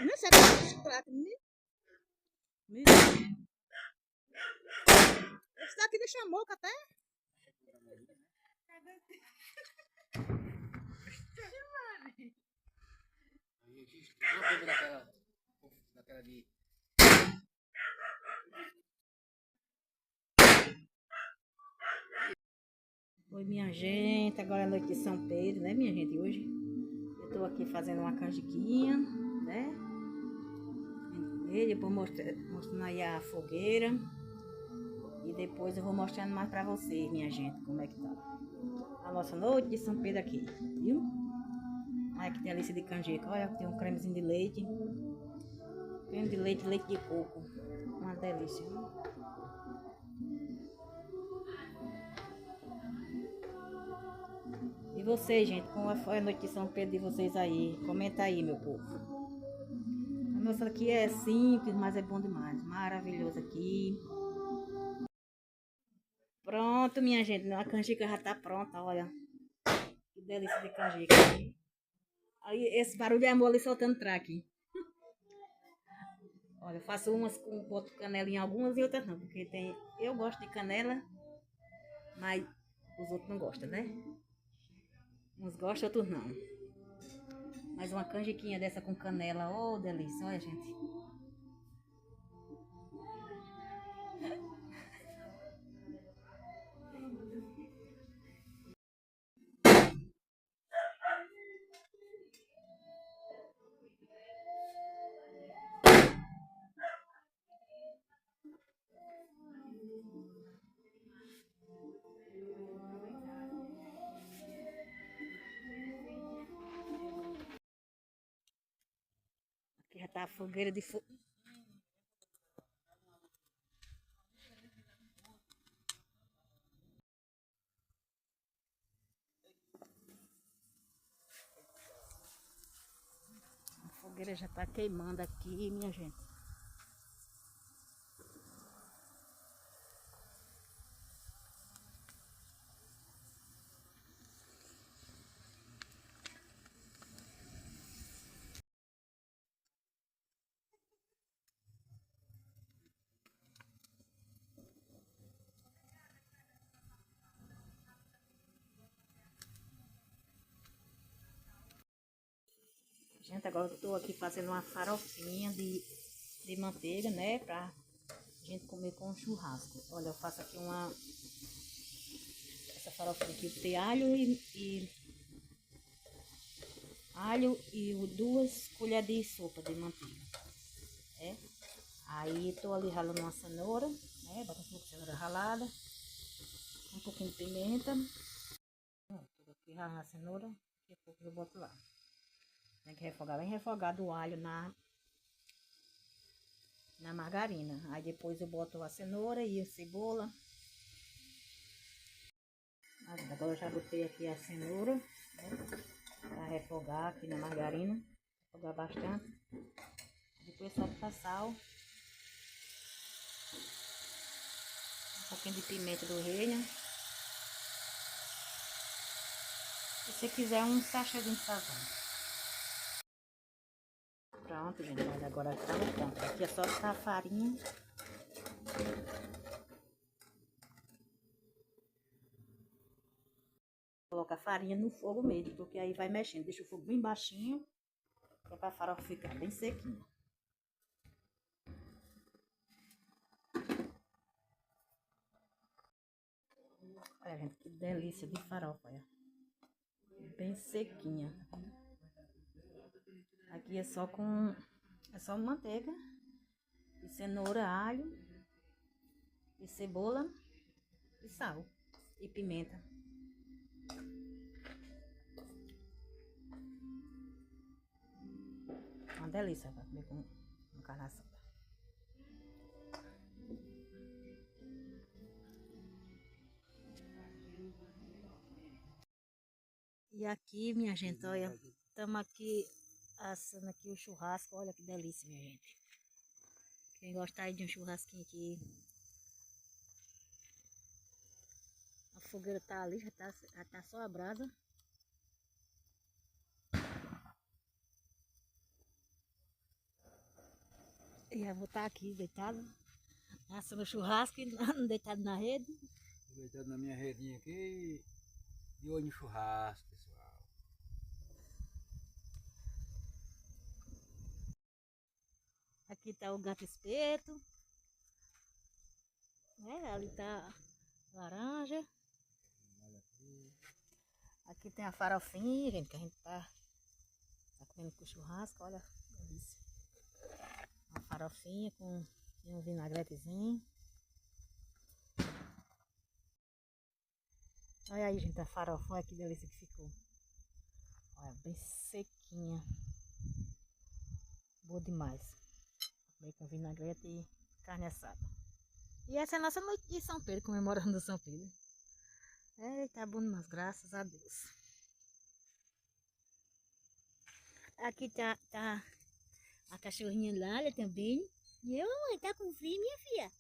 Não sei se é prato. Esse daqui deixa moca até. Daquela de... Oi, minha gente. Agora é noite de São Pedro, né, minha gente? Hoje eu tô aqui fazendo uma canjiquinha, né? E depois mostrando aí a fogueira. E depois eu vou mostrando mais pra vocês, minha gente, como é que tá a nossa noite de São Pedro aqui, viu? Olha que delícia de canjica. Olha, tem um cremezinho de leite. Creme de leite, leite de coco. Uma delícia, viu? E vocês, gente, como foi a noite de São Pedro de vocês aí? Comenta aí, meu povo. A nossa aqui é simples, mas é bom demais. Maravilhoso aqui. Pronto, minha gente. A canjica já tá pronta, olha. Que delícia de canjica. Aí, esse barulho é amor ali soltando traque. Olha, eu faço umas com boto canela em algumas e outras não. Porque tem. Eu gosto de canela, mas os outros não gostam, né? Uns gostam, outros não. Mas uma canjiquinha dessa com canela, oh, delícia. Olha, gente. Aqui já tá a fogueira de fogo. A fogueira já tá queimando aqui, minha gente. Gente, agora eu tô aqui fazendo uma farofinha de manteiga, né? Pra gente comer com churrasco. Olha, eu faço aqui essa farofinha aqui, tem alho e 2 colheres de sopa de manteiga, né? Aí tô ali ralando uma cenoura, né? Bota um pouco de cenoura ralada, um pouquinho de pimenta. Tô aqui ralando a cenoura, daqui a pouco eu boto lá. Tem que refogar bem refogado o alho na margarina. Aí depois eu boto a cenoura e a cebola. Agora eu já botei aqui a cenoura, né, para refogar aqui na margarina. Refogar bastante. Depois só botar sal. Um pouquinho de pimenta do reino. Se você quiser um sachêzinho de sazão. Pronto, gente. Olha, agora tá no ponto. Aqui é só botar a farinha. Coloca a farinha no fogo mesmo, porque aí vai mexendo. Deixa o fogo bem baixinho, que é pra farofa ficar bem sequinha. Olha, gente, que delícia de farofa, olha. Bem sequinha. Aqui é só manteiga, e cenoura, alho, e cebola, e sal, e pimenta. Uma delícia para comer com carne assada. E aqui, minha gente, olha, estamos aqui assando aqui o churrasco. Olha que delícia, minha gente. Quem gostar aí de um churrasquinho aqui, a fogueira tá ali, já tá só a brasa. E eu vou estar aqui deitado, assando churrasco e deitado na rede. Tô deitado na minha redinha aqui, de olho no churrasco, pessoal. Aqui tá o gato espeto. Ali tá laranja. Aqui tem a farofinha, gente, que a gente tá comendo com churrasco, olha, delícia. Uma farofinha com um vinagretezinho. Olha aí, gente, a farofa, olha que delícia que ficou. Olha, bem sequinha. Boa demais. Comer com vinagrete e carne assada. E essa é a nossa noite de São Pedro, comemorando o São Pedro. Tá bom demais, graças a Deus. Aqui tá a cachorrinha Lália também. E eu, mamãe, tá com frio, minha filha?